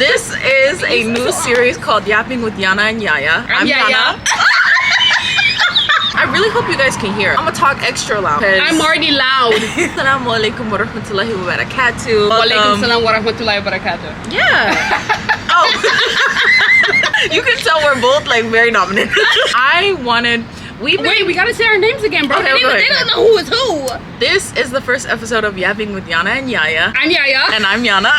This is a new series called Yapping with Yana and Yaya. I'm Yana. I really hope you guys can hear. I'm gonna talk extra loud. I'm already loud. Assalamu alaikum wa rahmatullahi wa barakatuh. Wa alaikum salam wa rahmatullahi wa barakatuh. Yeah. Oh. You can tell we're both like very dominant. Wait, we gotta say our names again, bro. Okay, they don't know who is who. This is the first episode of Yapping with Yana and Yaya. I'm Yaya. And I'm Yana.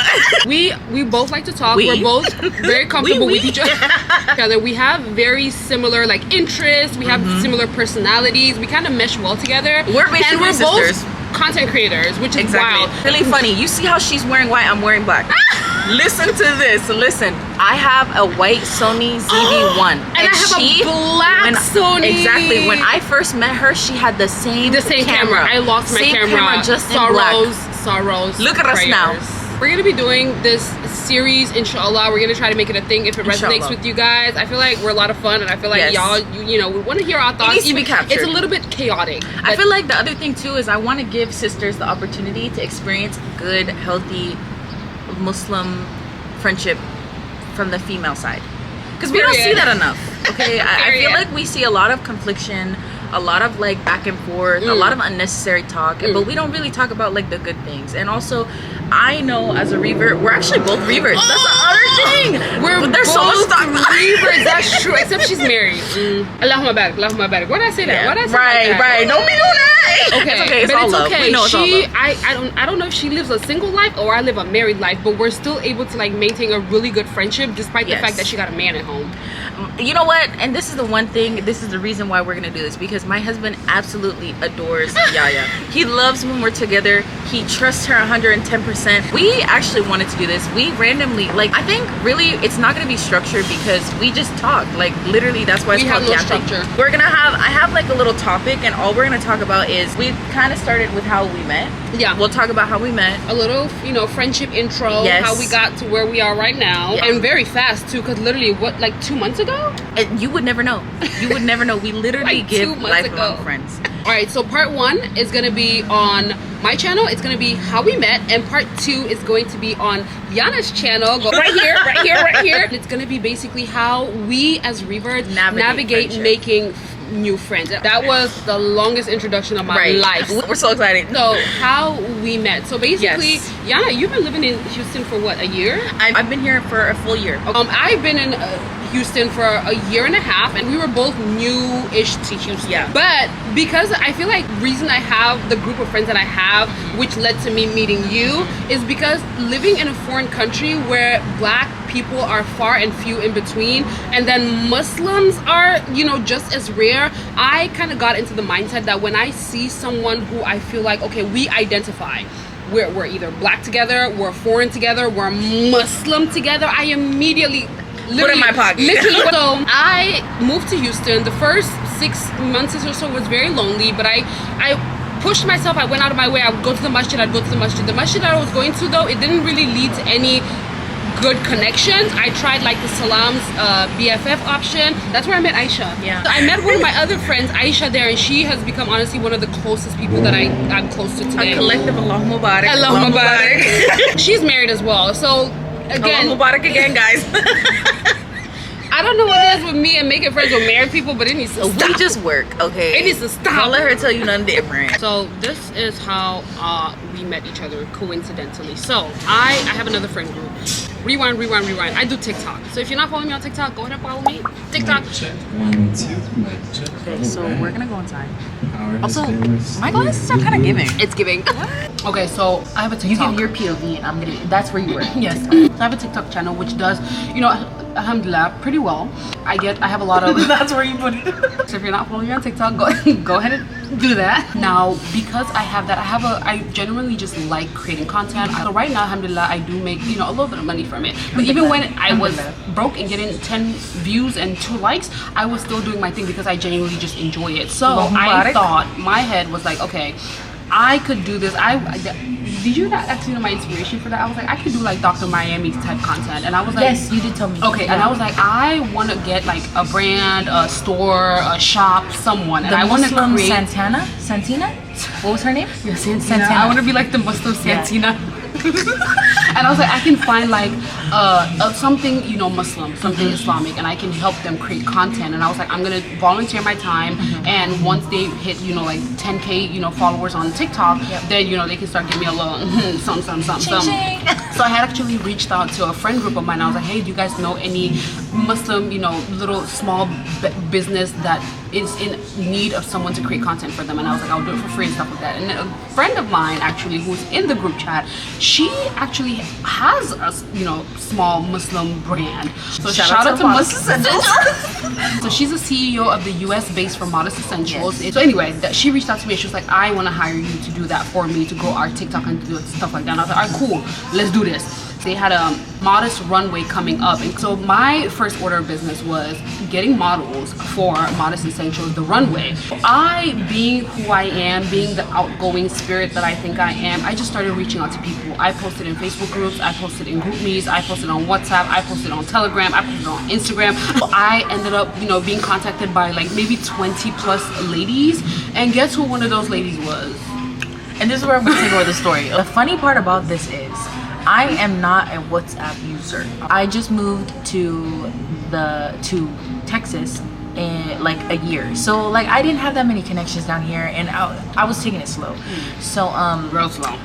We both like to talk. We're both very comfortable with each other. We have very similar like interests. We have similar personalities. We kind of mesh well together. We're basically sisters. Both content creators, which is wild. Really funny. You see how she's wearing white, I'm wearing black. Listen to this. Listen, I have a white Sony ZV-1 and I have a black Sony. Exactly. When I first met her, she had the same camera. I lost my camera. Just in black. Sorrows. Look at us now. We're gonna be doing this series, Insha'Allah. We're gonna try to make it a thing if it resonates with you guys. I feel like we're a lot of fun, and I feel like y'all, you know, we want to hear our thoughts. It needs to be captured. It's a little bit chaotic. I feel like the other thing too is I want to give sisters the opportunity to experience good, healthy Muslim friendship from the female side, because we don't see that enough. Okay, I feel like we see a lot of confliction, a lot of like back and forth, a lot of unnecessary talk, but we don't really talk about like the good things. And also, I know as a revert, we're actually both reverts. That's the other thing. There's so much talk about reverts. That's true. Except she's married. Allahumma barik, Allahumma barik. Why did I say that? Why did I say that? Right. Don't be doing that. Okay, it's but all it's love. okay. We know it's all love. I don't know if she lives a single life or I live a married life, but we're still able to like maintain a really good friendship despite the fact that she got a man at home. You know what? And this is the one thing, this is the reason why we're gonna do this, because my husband absolutely adores Yaya. He loves when we're together. He trusts her 110%. We actually wanted to do this. We randomly, like, I think really it's not gonna be structured because we just talk. Like literally, that's why it's called Yapping. Structure. I have like a little topic, and all we're gonna talk about is we kind of started with how we met. Yeah, we'll talk about how we met. A little, you know, friendship intro. Yes. How we got to where we are right now, and very fast too. Because literally, what, like 2 months ago? And you would never know. You would never know. We literally like give lifelong friends. All right, so part 1 is gonna be on my channel. It's gonna be how we met, and part 2 is going to be on Yana's channel. Go right here, right here, right here. It's gonna be basically how we as reverts navigate making new friends. That was the longest introduction of my life. We're so excited. So how we met. So basically, Yana, you've been living in Houston for what, a year? I've been here for a full year. I've been in Houston for a year and a half, and we were both new-ish to Houston. Yeah. But because I feel like reason I have the group of friends that I have, which led to me meeting you, is because living in a foreign country where black people are far and few in between, and then Muslims are, you know, just as rare, I kind of got into the mindset that when I see someone who I feel like, okay, we identify, we're either black together, we're foreign together, we're Muslim together, I immediately put it in my pocket. Literally. So I moved to Houston. The first 6 months or so was very lonely, but I pushed myself. I went out of my way. I would go to the masjid. I'd go to the masjid. The masjid that I was going to, though, it didn't really lead to any good connections. I tried like the Salam's BFF option. That's where I met Aisha. Yeah. So I met one of my other friends, Aisha, there, and she has become honestly one of the closest people that I'm close to today. A collective Allahumma barik. Allahumma barik. She's married as well. So again, Allahumma barik again, guys. I don't know what it is with me and making friends with married people, but it needs to stop. We just work, okay? It needs to stop. Don't let her tell you nothing different. So this is how we met each other coincidentally. So I have another friend group. Rewind. I do TikTok. So if you're not following me on TikTok, go ahead and follow me. TikTok. Okay, so we're gonna go inside. Also, my glasses are kind of giving. It's giving. Okay, so I have a TikTok. You give your POV, and I'm gonna. That's where you were. Yes. So I have a TikTok channel which does, you know, alhamdulillah, pretty well. I have a lot of. That's where you put it. So if you're not following me on TikTok, go ahead and do that. Now, because I have that, I genuinely just like creating content. So right now, alhamdulillah, I do make, you know, a little bit of money from it. But even when I was broke and getting 10 views and 2 likes, I was still doing my thing because I genuinely just enjoy it. So I thought, my head was like, okay, I could do this. Did you not actually know my inspiration for that? I was like, I could do like Dr. Miami's type content. And I was like, yes, you did tell me. Okay, and I was like, I want to get like a brand, a store, a shop, someone. And I want to create Santina? What was her name? Yeah, Santina. I want to be like the Muslim Santina. And And I was like, I can find like something, you know, Muslim, something Islamic, and I can help them create content. And I was like, I'm gonna volunteer my time, and once they hit, you know, like 10K, you know, followers on TikTok, then, you know, they can start giving me a little some. So I had actually reached out to a friend group of mine. I was like, hey, do you guys know any Muslim, you know, little small business that is in need of someone to create content for them? And I was like, I'll do it for free and stuff like that. And then a friend of mine actually, who's in the group chat, she actually has a, you know, small Muslim brand. So shout out to Modest Essentials. So she's a CEO of the US base for Modest Essentials. So anyway, she reached out to me and she was like, I want to hire you to do that for me, to grow our TikTok and do stuff like that. And I was like, all right, cool, let's do this. They had a modest runway coming up, and so my first order of business was getting models for Modest Essentials, the runway. I, being who I am, being the outgoing spirit that I think I am, I just started reaching out to people. I posted in Facebook groups, I posted in group meets, I posted on WhatsApp, I posted on Telegram, I posted on Instagram. I ended up, you know, being contacted by like maybe 20 plus ladies, and guess who one of those ladies was? And this is where I'm going to take over the story. The funny part about this is, I am not a WhatsApp user. I just moved to Texas in like a year, so like I didn't have that many connections down here, and I was taking it slow. So real slow.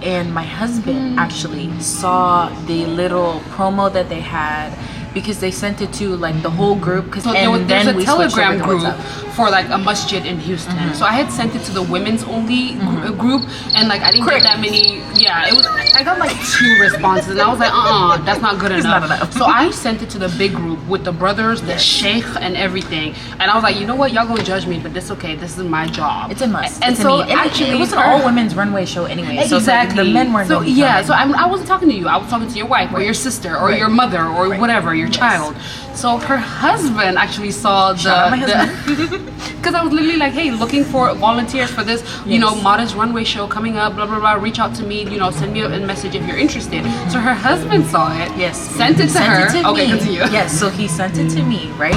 And my husband actually saw the little promo that they had, because they sent it to like the whole group. So there's a Telegram group for like a masjid in Houston. So I had sent it to the women's only group, and like I didn't get that many. Yeah, it was. I got like 2 responses, and I was like, that's not good enough. Not enough. So I sent it to the big group with the brothers, the sheikh, and everything. And I was like, you know what, y'all gonna judge me, but that's okay. This is my job. It's a must. And it's so actually, it was an all women's runway show anyway. So exactly. Like the men weren't. So yeah. So I wasn't talking to you. I was talking to your wife or your sister or your mother or whatever, your child. So her husband actually saw because I was literally like, hey, looking for volunteers for this, you know, modest runway show coming up, blah blah blah. Reach out to me, you know, send me a message if you're interested. So her husband saw it, sent it to her. Okay, continue. Yes, so he sent it to me, right?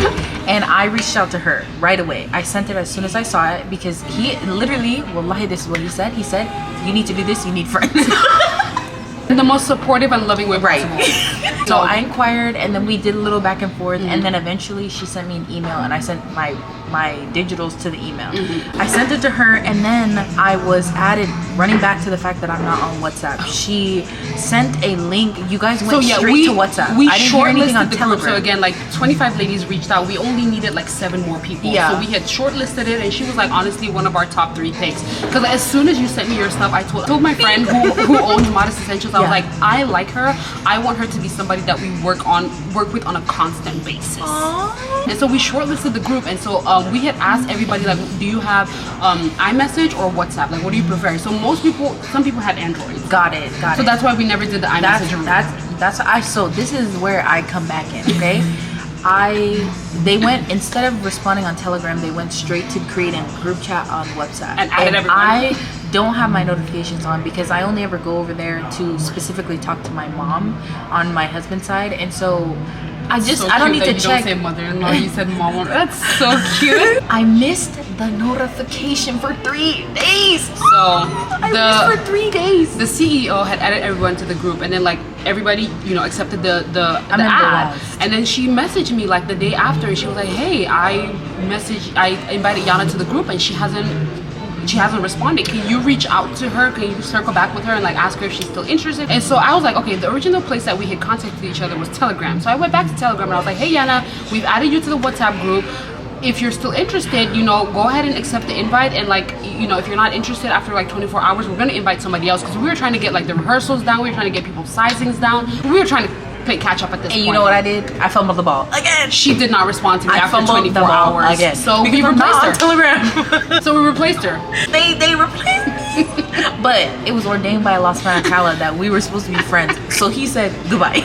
And I reached out to her right away. I sent it as soon as I saw it, because he literally, wallahi, this is what he said. He said, you need to do this, you need friends. In the most supportive and loving way possible. So I inquired, and then we did a little back and forth, and then eventually she sent me an email, and I sent my digitals to the email. I sent it to her, and then I was added, running back to the fact that I'm not on WhatsApp. She sent a link. You guys went straight to WhatsApp. We I didn't hear anything on the Telegram. Group. So again, like 25 ladies reached out. We only needed like 7 more people. Yeah. So we had shortlisted it, and she was like honestly one of our top 3 picks. Because as soon as you sent me your stuff, I told my friend who owns Modest Essentials, I was like, I like her. I want her to be somebody that we work with on a constant basis. Aww. And so we shortlisted the group, and so we had asked everybody, like, do you have iMessage or WhatsApp? Like, what do you prefer? So some people had Android. Got it. So that's why we never did the iMessage. So this is where I come back in, okay? They went, instead of responding on Telegram, they went straight to creating a group chat on WhatsApp. And added everyone. I don't have my notifications on, because I only ever go over there to specifically talk to my mom on my husband's side, and so I don't need to check. You don't say mother-in-law, you said mom. That's so cute. I missed the notification for 3 days. So I missed for 3 days. The CEO had added everyone to the group, and then like everybody, you know, accepted the ad. And then she messaged me like the day after, and she was like, hey, I invited Yana to the group, and she hasn't responded. Can you reach out to her? Can you circle back with her and like ask her if she's still interested? And so I was like, okay, the original place that we had contacted each other was Telegram. So I went back to Telegram, and I was like, hey Yana, we've added you to the WhatsApp group. If you're still interested, you know, go ahead and accept the invite, and like, you know, if you're not interested after like 24 hours, we're gonna invite somebody else, because we were trying to get like the rehearsals down, we were trying to get people's sizings down, we were trying to play catch up at this point. And you know what I did? I fumbled the ball again. She did not respond to me after 24 hours. Again. So we replaced her. Telegram. So we replaced her. They replaced me. But it was ordained by Allah subhanahu wa ta'ala that we were supposed to be friends. So he said goodbye.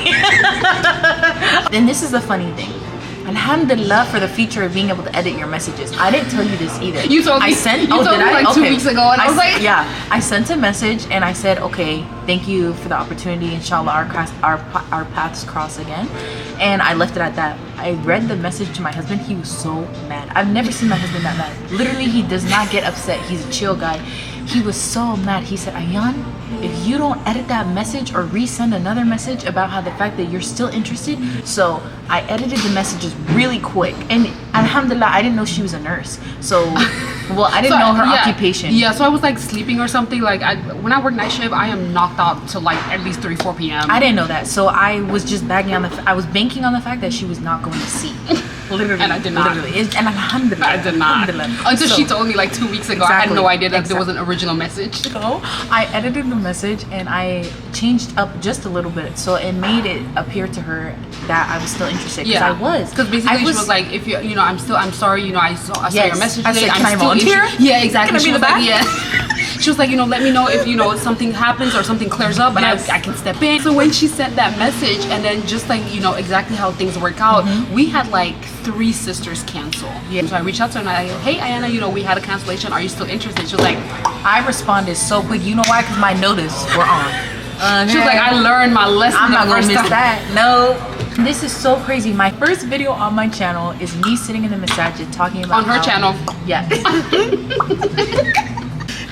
And this is the funny thing. Alhamdulillah for the feature of being able to edit your messages. I didn't tell you this either. You told me. I sent. You told me like 2 weeks ago, and I was like, yeah. I sent a message, and I said, okay, thank you for the opportunity. Inshallah, our paths cross again. And I left it at that. I read the message to my husband. He was so mad. I've never seen my husband that mad. Literally, he does not get upset. He's a chill guy. He was so mad. He said, Ayan, if you don't edit that message or resend another message about how the fact that you're still interested. So I edited the messages really quick. And alhamdulillah, I didn't know she was a nurse. So, well, I didn't know her occupation. Yeah, so I was like sleeping or something. Like when I work night shift, I am knocked out till like at least 3-4 p.m. I didn't know that. So I was just banking on the fact that she was not going to see. Literally. And I did not. Literally. And alhamdulillah. I did not. Until she told me like 2 weeks ago. Exactly, I had no idea that there was an original message. So I edited the message and I changed up just a little bit. So it made it appear to her that I was still interested. Because I was. Because basically she was like, if you, I'm sorry, I saw your message today. I'm still interested. Yeah, exactly. She was like, yeah. She was like, let me know if, something happens or something clears up and I can step in. So when she sent that message and then just like, exactly how things work out, we had like 3 sisters cancel. Yeah. So I reached out to her and I like, hey, Ayana, we had a cancellation. Are you still interested? She was like, I responded so quick. You know why? Because my notice were on. She was like, I learned my lesson. I'm not going to miss that. No. This is so crazy. My first video on my channel is me sitting in the masajid talking about on her channel. Yeah.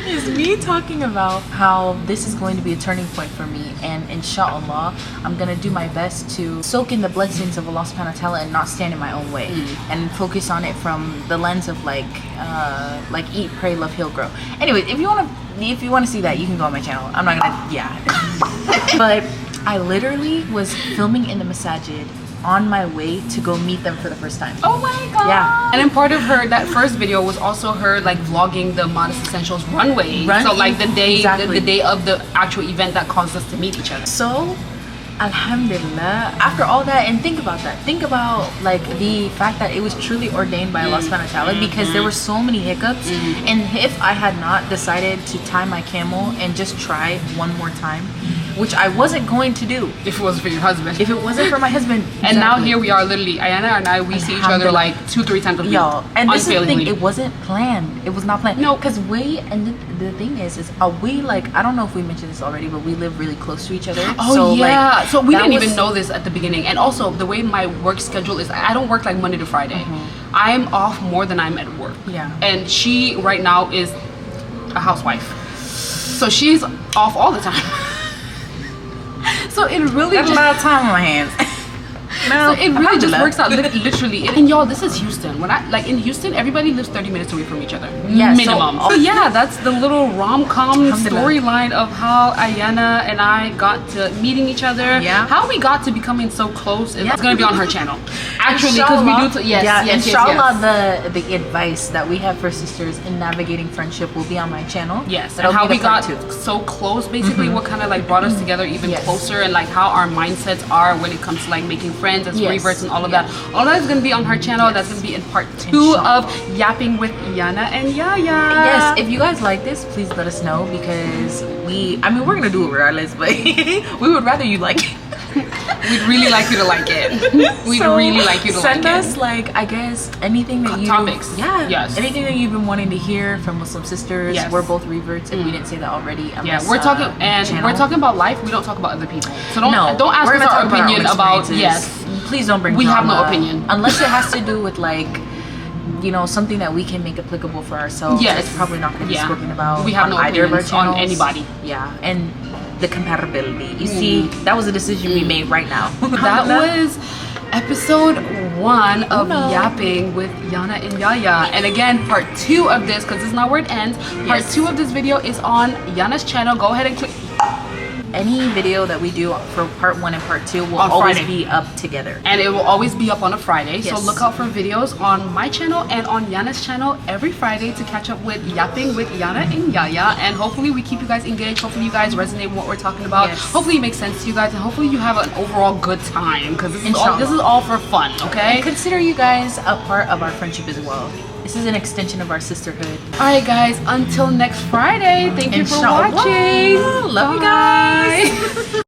Is me talking about how this is going to be a turning point for me, and Insha'Allah I'm gonna do my best to soak in the blessings of Allah subhanahu wa ta'ala and not stand in my own way and focus on it from the lens of like eat, pray, love, heal, grow. Anyway, if you want to see that, you can go on my channel. I'm not gonna but I literally was filming in the masajid on my way to go meet them for the first time. Oh my god. Yeah. And then part of that first video was also her like vlogging the Modest Essentials runway. So like the day the day of the actual event that caused us to meet each other. So alhamdulillah, after all that, and think about like the fact that it was truly ordained by Allah subhanahu wa ta'ala, because there were so many hiccups, and if I had not decided to tie my camel and just try one more time, which I wasn't going to do if it wasn't for your husband. If it wasn't for my husband. And now here we are, literally, Ayana and I, we see each other like 2-3 times a week. Y'all, and this is the thing, it wasn't planned. It was not planned. No, because the thing is we like, I don't know if we mentioned this already, but we live really close to each other. Oh so, yeah. So we didn't even know this at the beginning. And also the way my work schedule is, I don't work like Monday to Friday. I'm off more than I'm at work. Yeah. And she right now is a housewife. So she's off all the time. So it really That's a lot of time on my hands. No, so it really just works out literally. And y'all, this is Houston. When in Houston, everybody lives 30 minutes away from each other. Yeah, minimum. So yeah, that's the little rom-com storyline of how Ayana and I got to meeting each other. Yeah. How we got to becoming so close is it's gonna be on her channel. Actually, because we do. Inshallah, the advice that we have for sisters in navigating friendship will be on my channel. Yes, and how we got so close. Basically, what kind of like brought us together even closer, and like how our mindsets are when it comes to like making friends as reverts and all of that. All that is going to be on her channel. That's going to be in part 2 of Yapping with Yana and Yaya. Yes, if you guys like this, please let us know, because we're going to do it regardless, but we would rather you like it. We'd really like you to like it. We'd really like you to like it. Send us, like, I guess, anything that topics. Yeah. Yes. Anything that you've been wanting to hear from Muslim sisters. Yes. We're both reverts, if we didn't say that already. Yeah, we're talking we're talking about life. We don't talk about other people. So don't ask us our opinion about Please don't bring we drama. have no opinion. Unless it has to do with like, something that we can make applicable for ourselves. Yes. It's probably not going to be spoken about. We have no either of our opinions on anybody. Yeah. And the compatibility. You see, that was a decision we made right now. That was episode 1 of Yapping with Yana and Yaya. And again, part 2 of this, because this is not where it ends. Part 2 of this video is on Yana's channel. Go ahead and click. Any video that we do for part 1 and part 2 will always be up together. And it will always be up on a Friday. Yes. So look out for videos on my channel and on Yana's channel every Friday to catch up with Yapping with Yana and Yaya. And hopefully we keep you guys engaged. Hopefully you guys resonate with what we're talking about. Yes. Hopefully it makes sense to you guys. And hopefully you have an overall good time. Because this is all for fun, okay? And consider you guys a part of our friendship as well. This is an extension of our sisterhood. Alright guys, until next Friday, thank you for watching. Love you guys.